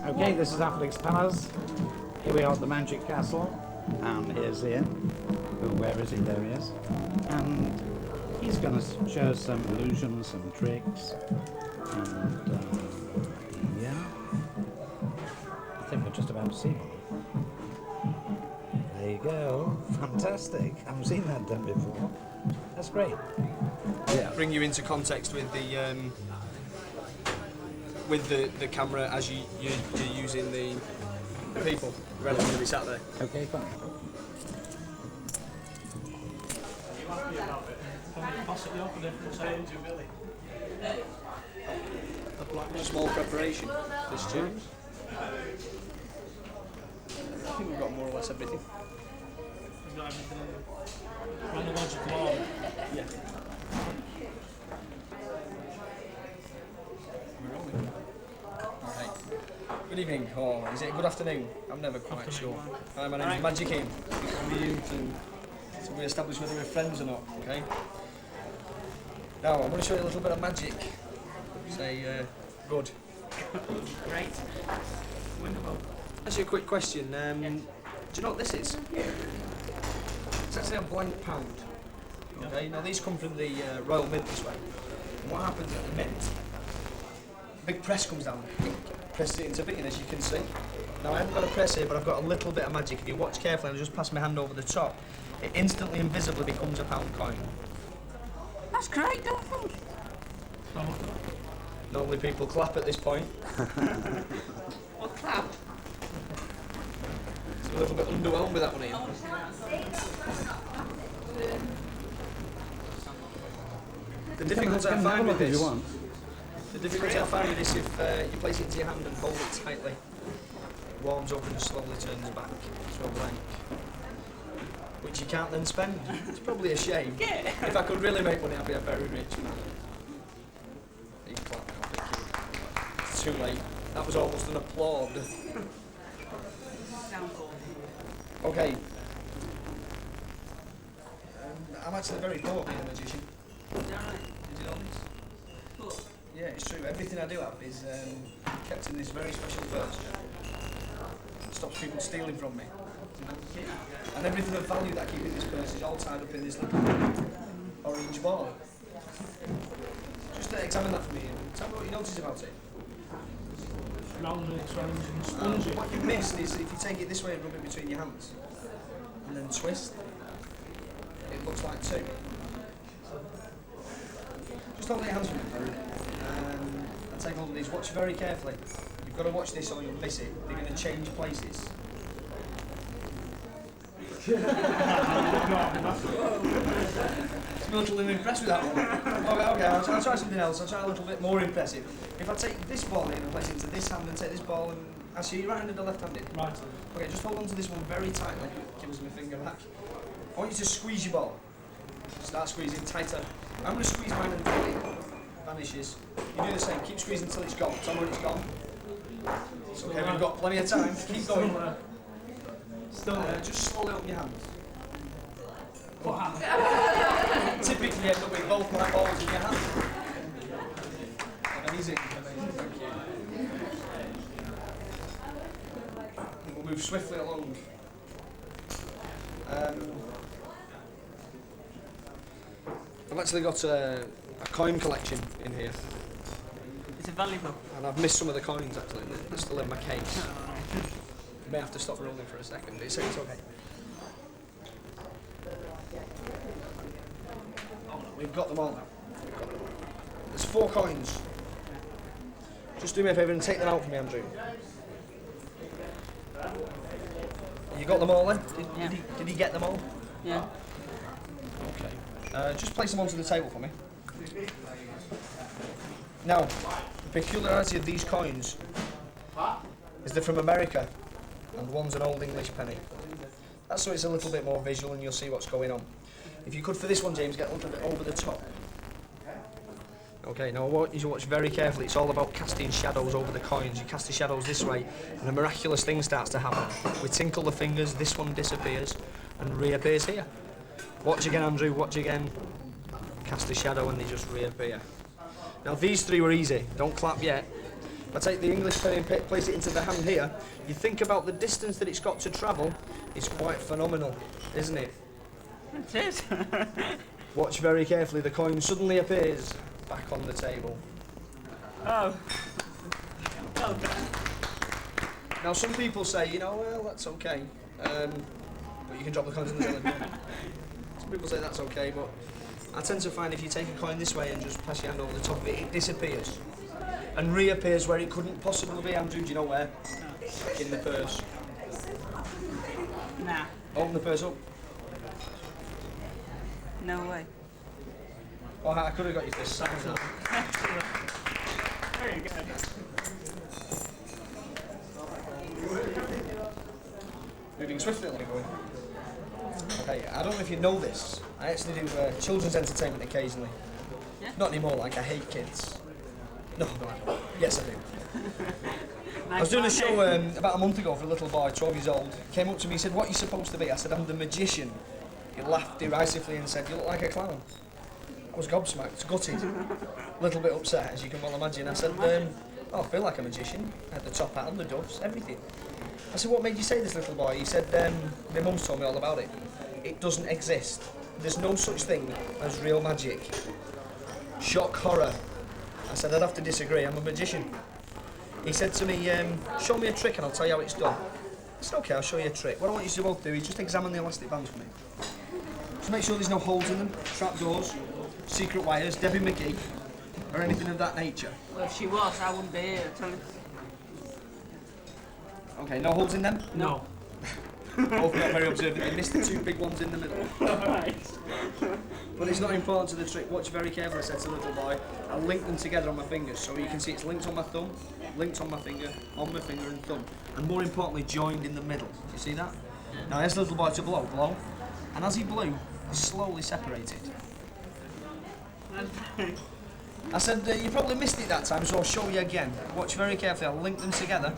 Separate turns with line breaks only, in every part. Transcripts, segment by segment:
Okay, this is Affleck's Palace. Here we are at the Magic Castle, and here's Ian. Where is he? There he is. And he's going to show us some illusions, some tricks, and yeah. I think we're just about to see one. There you go. Fantastic. I haven't seen that done before. That's great.
Yeah. Bring you into context with the camera as you're using the people. Ready to be sat there.
Okay, fine.
Small preparation. This too. I think we've got more or less everything.
We've got everything chronological order.
Yeah. Alright. Good evening, or is it good afternoon? I'm never quite sure. Hi, my name's Magic Ian. How are you? So we establish whether we're friends or not, okay? Now, I'm going to show you a little bit of magic. Say, good.
Great. Wonderful.
Ask you a quick question. Do you know what this is? It's actually a blank pound. Okay, now these come from the Royal Mint this way. And what happens at the mint? A big press comes down, presses it into being, as you can see. Now I haven't got a press here, but I've got a little bit of magic. If you watch carefully, I'll just pass my hand over the top. It instantly, invisibly becomes a pound coin.
That's great, don't you think?
Normally people clap at this point.
Well, clap.
It's a little bit underwhelmed with that one, Ian. The difficulty I find with this, if you place it into your hand and hold it tightly, it warms up and slowly turns back to a blank, which you can't then spend. It's probably a shame. If I could really make money, I'd be a very rich man. You can clap now, thank you. It's too late. That was almost an applaud. Okay. I'm actually very poor being a magician. Did you know this? Yeah, it's true. Everything I do have is kept in this very special purse. It stops people stealing from me. And everything of value that I keep in this purse is all tied up in this little orange ball. Just examine that for me and tell me what you notice about it.
Round and spongy.
What you missed is if you take it this way and rub it between your hands and then twist, it looks like two. Just hold your hands for me and take hold of these. Watch very carefully. You've got to watch this or you'll miss it. They're going to change places. I'm a little impressed with that one. Okay, I'll try something else. I'll try a little bit more impressive. If I take this ball in and place it into this hand and take this ball and... Actually, you're right-handed or left-handed?
Right.
Okay, just hold on to this one very tightly. Give us my finger back. I want you to squeeze your ball. Start squeezing tighter. I'm going to squeeze mine until it vanishes. You do the same. Keep squeezing until it's gone. Tell me when it's gone. It's okay, we've got plenty of time. Keep going. Just slowly open your hands. Typically, end up with both my balls in your hand. Amazing, thank you. We'll move swiftly along. I've actually got a coin collection in here.
Is it valuable?
And I've missed some of the coins actually, they're still in my case. May have to stop rolling for a second, but it's okay. We've got them all now. There's 4 coins. Just do me a favour and take them out for me, Andrew. You got them all then? Did he get them all?
Yeah.
Okay. Just place them onto the table for me. Now, the peculiarity of these coins is they're from America, and one's an old English penny. That's so it's a little bit more visual and you'll see what's going on. If you could for this one, James, get a little bit over the top. Okay, now I want you to watch very carefully. It's all about casting shadows over the coins. You cast the shadows this way, and a miraculous thing starts to happen. We tinkle the fingers, this one disappears, and reappears here. Watch again, Andrew, watch again. Cast the shadow and they just reappear. Now these 3 were easy, don't clap yet. If I take the English penny and place it into the hand here, you think about the distance that it's got to travel, it's quite phenomenal, isn't it?
It is.
Watch very carefully, the coin suddenly appears back on the table.
Oh. Well done.
Now some people say, you know, well, that's okay, but you can drop the coins in the cellar. Some people say that's okay, but I tend to find if you take a coin this way and just pass your hand over the top of it, it disappears and reappears where it couldn't possibly be. Andrew, do you know where? In the purse.
Nah.
Open the purse up.
No way.
Oh, I could have got you this second.
Very good.
Moving swiftly along. Okay, I don't know if you know this. I actually do children's entertainment occasionally.
Yeah?
Not anymore, like I hate kids. No, I don't. Yes, I do. I was doing a show about a month ago for a little boy, 12 years old. Came up to me and said, "What are you supposed to be?" I said, "I'm the magician." He laughed derisively and said, "You look like a clown." I was gobsmacked, gutted, a little bit upset, as you can well imagine. I said, "Oh, I feel like a magician. I had the top hat on, the doves, everything." I said, "What made you say this, little boy?" He said, "My mum's told me all about it. It doesn't exist. There's no such thing as real magic." Shock horror. I said, "I'd have to disagree. I'm a magician." He said to me, "Show me a trick and I'll tell you how it's done." I said, "Okay, I'll show you a trick. What I want you to both do is just examine the elastic bands for me. Just make sure there's no holes in them, trapdoors, secret wires, Debbie McGee, or anything of that nature."
Well, if she was, I wouldn't be here. Tell you.
Okay, no holes in them?
No.
Both not very observant. They missed the two big ones in the middle.
Alright.
But it's not important to the trick. Watch very carefully, I said to the little boy. I'll link them together on my fingers, so you can see it's linked on my thumb, linked on my finger and thumb. And more importantly, joined in the middle. Do you see that? Now here's the little boy to blow. And as he blew, he slowly separated. I said, "You probably missed it that time, so I'll show you again." Watch very carefully, I'll link them together.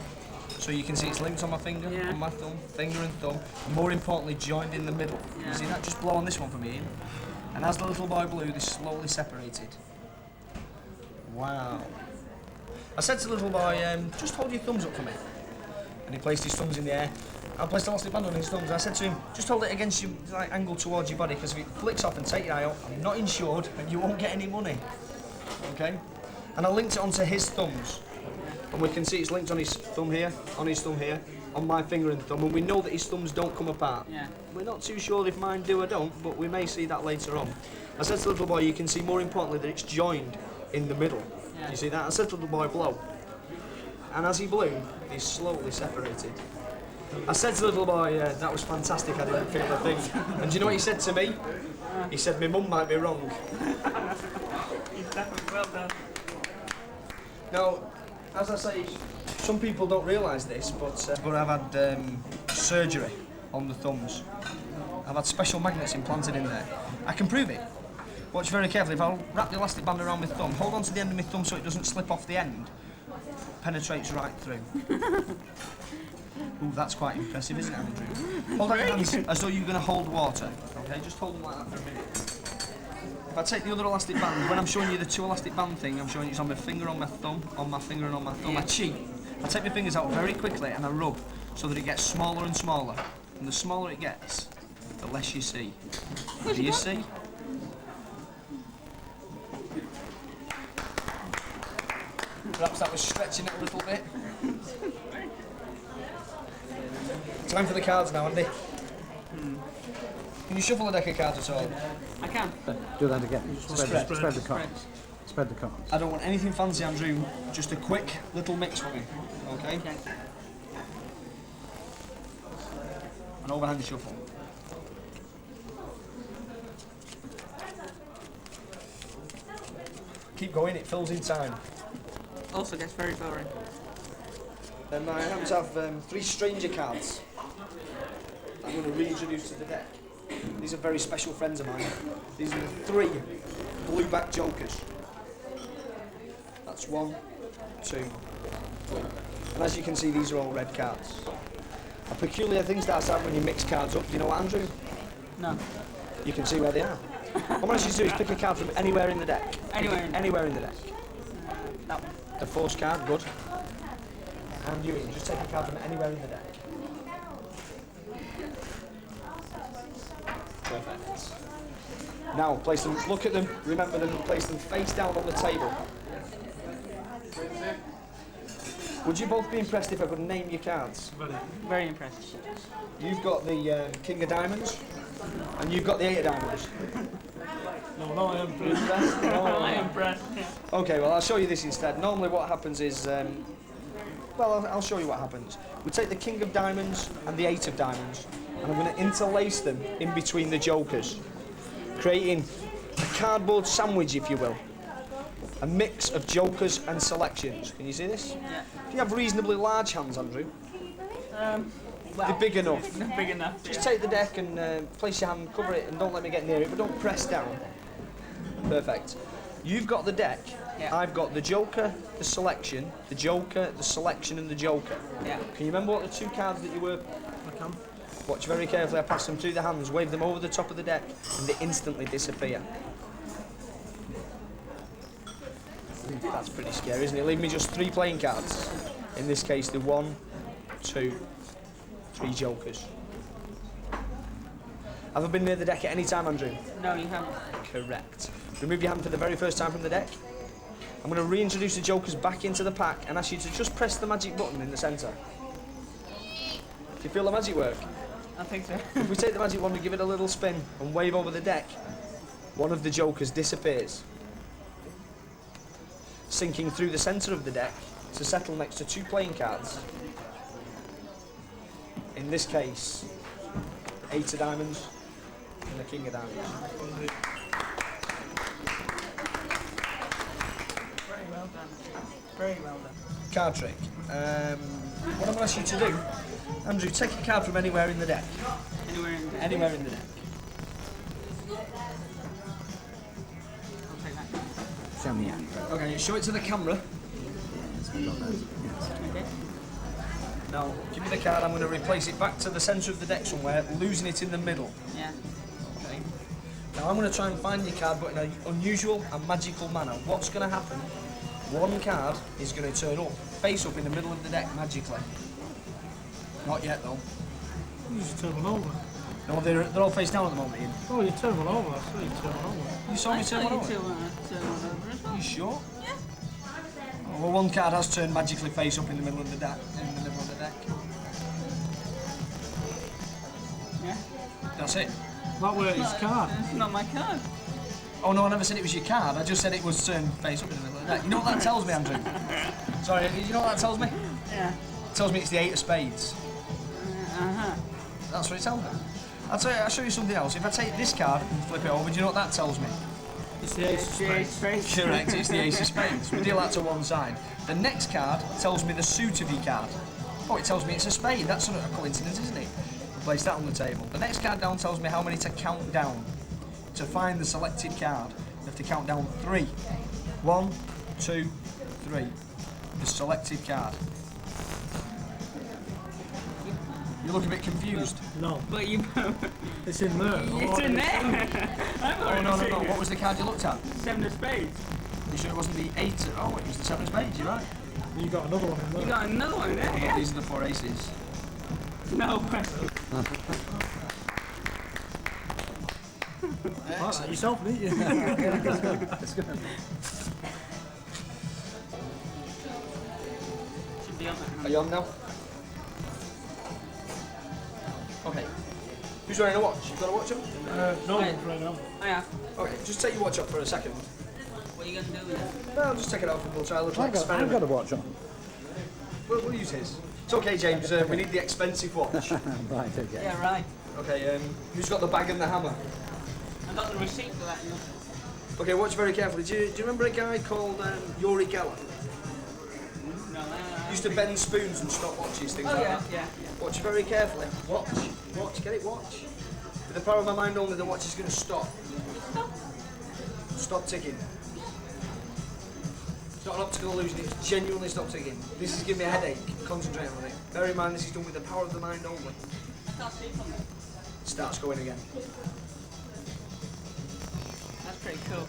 So you can see it's linked on my finger,
Yeah.
on my thumb, finger and thumb, and more importantly, joined in the middle.
Yeah.
You see that? Just blow on this one for me, Ian. And as the little boy blew, they slowly separated. Wow. I said to the little boy, "Just hold your thumbs up for me." And he placed his thumbs in the air. I placed the elastic band on his thumbs. I said to him, "Just hold it against your angle towards your body, because if it flicks off and take your eye out, I'm not insured and you won't get any money." Okay? And I linked it onto his thumbs. And we can see it's linked on his thumb here, on my finger and thumb, and we know that his thumbs don't come apart.
Yeah.
We're not too sure if mine do or don't, but we may see that later on. I said to the little boy, you can see more importantly that it's joined in the middle.
Yeah.
You see that? I said to the little boy, blow. And as he blew, he slowly separated. I said to the little boy, that was fantastic, I didn't feel a thing. And do you know what he said to me? He said, "My mum might be wrong."
Well done.
Now, as I say, some people don't realise this, but I've had surgery on the thumbs. I've had special magnets implanted in there. I can prove it. Watch very carefully. If I'll wrap the elastic band around my thumb, hold on to the end of my thumb so it doesn't slip off the end, penetrates right through. Ooh, that's quite impressive, isn't it, Andrew? Hold out your hands as though you're going to hold water. Okay, just hold them like that for a minute. If I take the other elastic band, when I'm showing you the two elastic band thing, I'm showing you it's on my finger, on my thumb, on my finger and on my thumb. I cheat. I take my fingers out very quickly and I rub so that it gets smaller and smaller. And the smaller it gets, the less you see. Do you see? Perhaps that was stretching it a little bit. Time for the cards now, Andy. Can you shuffle a deck of cards at all?
I can.
Do that again. Spread the
spread.
cards. Spread the cards.
I don't want anything fancy, Andrew. Just a quick little mix for me. Okay?
Okay.
An overhand shuffle. Keep going, it fills in time.
Also gets very boring.
Then I happen to have 3 stranger cards that I'm going to reintroduce to the deck. These are very special friends of mine. These are the 3 blue-back jokers. That's 1, 2, 3. And as you can see, these are all red cards. A peculiar thing starts out when you mix cards up. Do you know what, Andrew?
No.
You can see where they are. What I want you to do is pick a card from anywhere in the deck.
Anywhere in the
Anywhere in the deck.
That one.
The force card, good. And you, just take a card from anywhere in the deck. Perfect. Now, place them, look at them, remember them, and place them face down on the table. Would you both be impressed if I could name your cards?
Very impressed.
You've got the King of Diamonds, and you've got the Eight of Diamonds.
No, I am impressed.
Impressed? No.
I'm impressed.
Okay, well, I'll show you this instead. Normally what happens is, well, I'll show you what happens. We take the King of Diamonds and the Eight of Diamonds, and I'm going to interlace them in between the jokers, creating a cardboard sandwich, if you will. A mix of jokers and selections. Can you see this?
Yeah.
You have reasonably large hands, Andrew.
Well,
They're big enough.
not big enough.
Just
Yeah.
take the deck and place your hand, cover it, and don't let me get near it, but don't press down. Perfect. You've got the deck.
Yeah.
I've got the joker, the selection, the joker, the selection, and the joker.
Yeah.
Can you remember what the two cards that you were?
I can.
Watch very carefully. I pass them through the hands, wave them over the top of the deck, and they instantly disappear. That's pretty scary, isn't it? Leave me just 3 playing cards. In this case, the 1, 2, 3 jokers. Have I been near the deck at any time, Andrew?
No, you haven't.
Correct. Remove your hand for the very first time from the deck. I'm going to reintroduce the jokers back into the pack and ask you to just press the magic button in the centre. Do you feel the magic work?
I think so.
If we take the magic wand and give it a little spin and wave over the deck, one of the jokers disappears, sinking through the centre of the deck to settle next to 2 playing cards. In this case, the Eight of Diamonds and the King of Diamonds.
Very well done. Very well done.
Card trick. What I'm going to ask you to do, Andrew, take a card from anywhere in the deck.
Anywhere in there.
Anywhere in the deck.
I'll take that.
Show me, Andrew.
Okay, show it to the camera.
Okay.
Now, give me the card. I'm going to replace it back to the centre of the deck somewhere, losing it in the middle.
Yeah.
Okay. Now I'm going to try and find your card, but in an unusual and magical manner. What's going to happen? One card is going to turn up, face up in the middle of the deck magically. Not yet though.
You just turn one over.
No, they're all face down at the moment, Ian.
Oh, you turn one over. I saw you turn one over.
You saw me
I
turn
saw
one
you
over?
turn one over as well.
You sure?
Yeah.
Oh, well, one card has turned magically face up in the middle of the deck. In the middle of the deck.
Yeah.
That's it.
That way it's card.
It's not my card.
Oh no, I never said it was your card. I just said it was turned face up in the middle of the deck. You know what that tells me, Andrew? Sorry, you know what that tells me?
Yeah.
It tells me it's the Eight of Spades.
Uh-huh.
That's what it tells me. I'll show you something else. If I take this card and flip it over, do you know what that tells me?
It's the ace of spades.
Correct, it's the Ace of Spades. We deal that to one side. The next card tells me the suit of your card. Oh, it tells me it's a spade. That's sort of a coincidence, isn't it? Place that on the table. The next card down tells me how many to count down. To find the selected card, you have to count down 3. 1, 2, 3. The selected card. You look a bit confused.
No,
But you...
it's in there.
it's in there. I've
Oh,
already
no, no,
seen
no.
it.
What was the card you looked at?
7 of spades.
You sure it wasn't the 8? Oh, it was the 7 of spades, you're right.
You got another one in
You
there.
got another one there,
Oh,
yeah?
these are the 4 aces.
No way.
Like yourself, didn't you?
Should be on
Are
that.
you on now? Okay. Who's wearing a watch? You've got a watch on?
No
Right.
one's right now.
Oh yeah.
Okay, just take your watch off for a second.
What are you going to do with it?
No, I'll just take it off and we'll try a little
I've got
experiment.
a watch on.
We'll use his. It's okay, James. We need the expensive watch.
Right, okay.
Yeah, right.
Okay, who's got the bag and the hammer?
I got the receipt for that.
Okay, watch very carefully. Do you remember a guy called Yuri Geller?
No,
Used to bend spoons and stop watches, things
Oh
like
yeah,
that.
yeah.
Watch very carefully. Watch. Watch. Get it, watch. With the power of my mind only, the watch is going to stop. Stop ticking. It's not an optical illusion, it's genuinely stop ticking. This is giving me a headache, concentrating on it. Bear in mind this is done with the power of the mind only.
I can't see from it.
Starts going again.
That's pretty cool.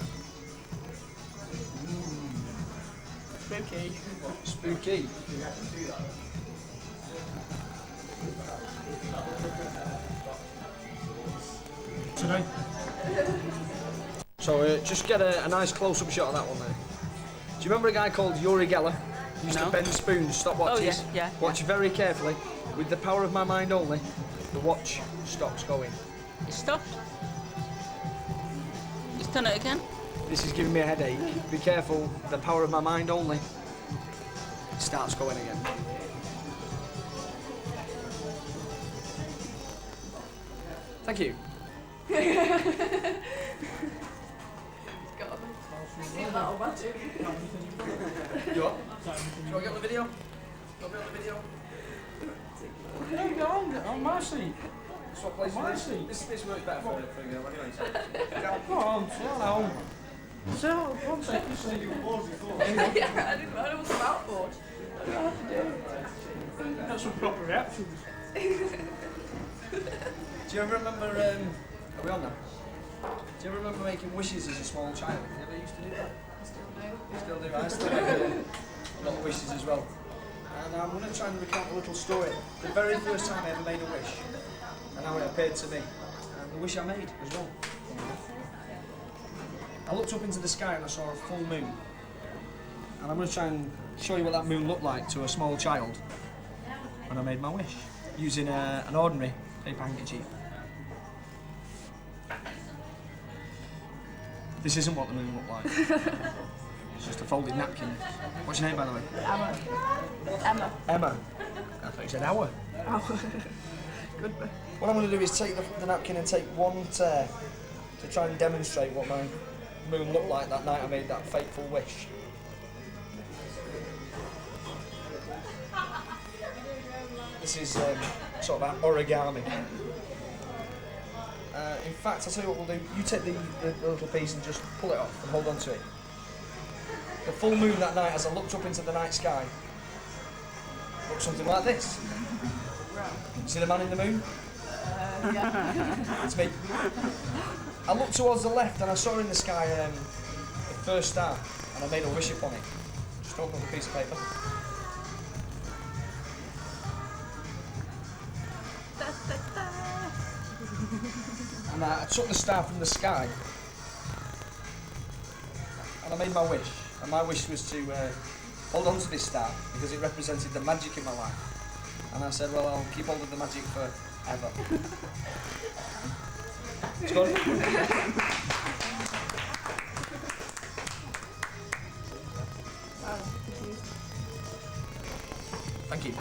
Spooky.
Spooky.
Today.
So just get a nice close-up shot of that one there. Do you remember a guy called Uri Geller? He used to
No.
bend spoons, stopwatches.
Oh, yeah.
Watch very carefully. With the power of my mind only, the watch stops going.
It stopped. Just done it again.
This is giving me a headache. Be careful, the power of my mind only. It starts going again. Thank you. You what? Do you want to get on the video? Want to be on the video?
Hey, get on my seat.
Swap places.
My seat.
This works better for you, anyway.
Go on, sit down. Sit down, one second. You said you were bored before.
Yeah, I didn't know what's about board. I don't know how to do.
Got some proper reactions.
Do you ever remember, are we on now? Do you ever remember making wishes as a small child? You ever used to do that? You still do? I still make a lot of wishes as well. And I'm going to try and recount a little story. The very first time I ever made a wish, and how it appeared to me, and the wish I made as well. I looked up into the sky and I saw a full moon. And I'm going to try and show you what that moon looked like to a small child when I made my wish, using an ordinary paper handkerchief. This isn't what the moon looked like. It's just a folded napkin. What's your name, by the way?
Emma.
Emma. I thought you said hour.
Oh. Good.
What I'm going to do is take the napkin and take one tear to try and demonstrate what my moon looked like that night I made that fateful wish. This is sort of an origami. In fact, I'll tell you what we'll do. You take the little piece and just pull it off and hold on to it. The full moon that night, as I looked up into the night sky, looked something like this. See the man in the moon?
Yeah.
It's me. I looked towards the left and I saw in the sky the first star, and I made a wish upon it. Just open up a piece of paper. And I took the star from the sky and I made my wish. And my wish was to hold on to this star because it represented the magic in my life. And I said, well, I'll keep hold of the magic forever. It's gone. Thank you.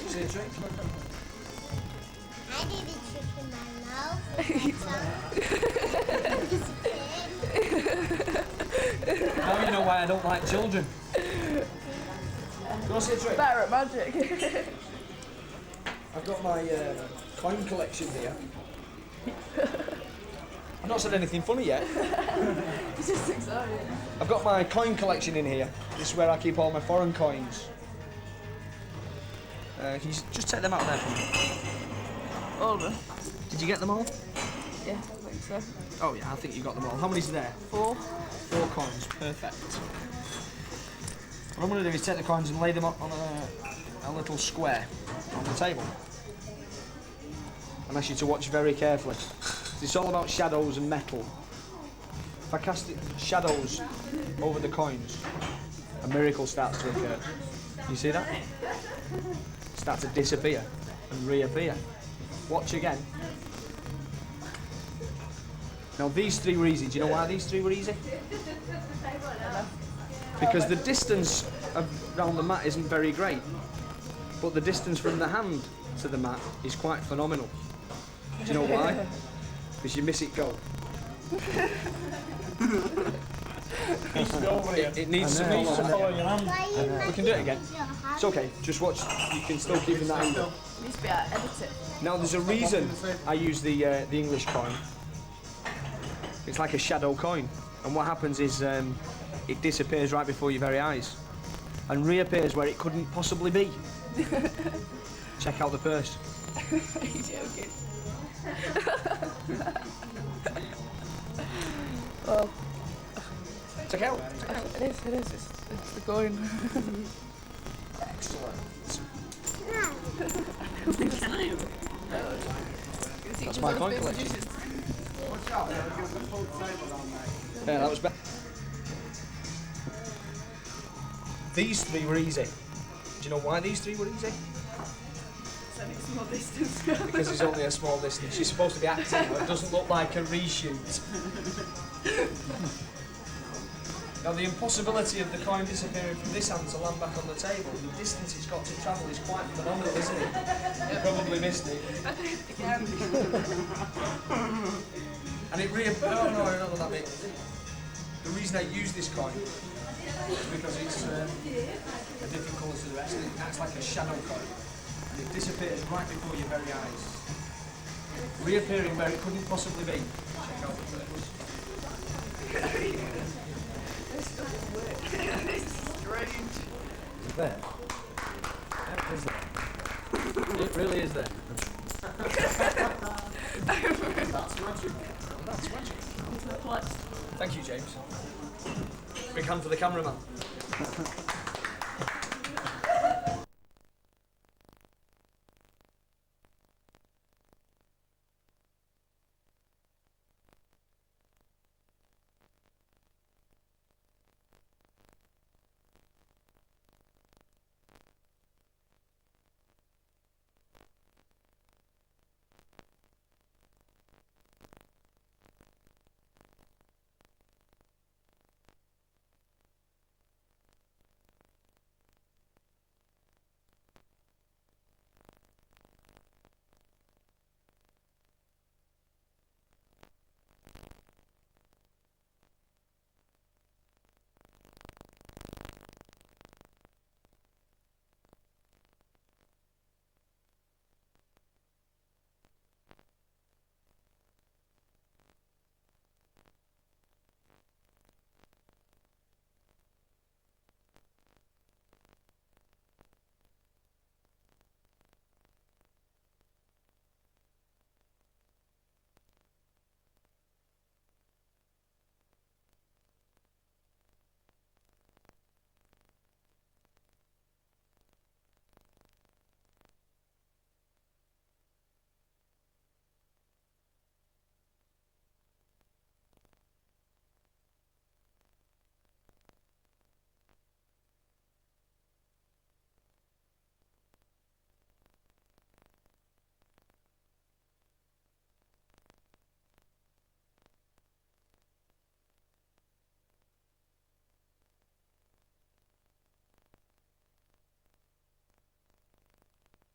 See a trick?
I did a trick in my mouth.
Now you know why I don't like children. Do you want to see a trick?
Better at magic.
I've got my coin collection here. I've not said anything funny yet.
It's just exciting.
I've got my coin collection in here. This is where I keep all my foreign coins. Can you just take them out there for me?
All of them.
Did you get them all?
Yeah, I think so.
Oh yeah, I think you got them all. How many's there?
4.
4 coins. Perfect. What I'm going to do is take the coins and lay them on a little square on the table. And ask you to watch very carefully. It's all about shadows and metal. If I cast shadows over the coins, a miracle starts to occur. You see that? Start to disappear and reappear. Watch again. Now these 3 were easy. Do you know why these 3 were easy? Because the distance around the mat isn't very great, but the distance from the hand to the mat is quite phenomenal. Do you know why? Because you miss it go. It needs to
Needs to
follow.
follow your hand.
We can do it again. It's okay. Just watch. You can still keep in that angle.
Needs to be able to edit it.
Now there's a reason I use the English coin. It's like a shadow coin, and what happens is it disappears right before your very eyes, and reappears where it couldn't possibly be. Check out the purse.
Are you joking? Well,
Check out.
it is. It's the coin.
Excellent.
That's
my coin collection. Yeah, that was better. These three were easy. Do you know why these three were easy? Because it's only a small distance. She's supposed to be acting, but it doesn't look like a reshoot. Now, the impossibility of the coin disappearing from this hand to land back on the table, the distance it's got to travel is quite phenomenal, isn't it? You probably missed it. And it reappeared. No, I don't know that bit. The reason I use this coin is because it's a different colour to the rest, and it acts like a shadow coin. And it disappears right before your very eyes. Reappearing where it couldn't possibly be. Check out the flips.
Is it there? Yeah, is there? It really is there.
That's magic. That's magic. Thank you, James. Big hand for the cameraman.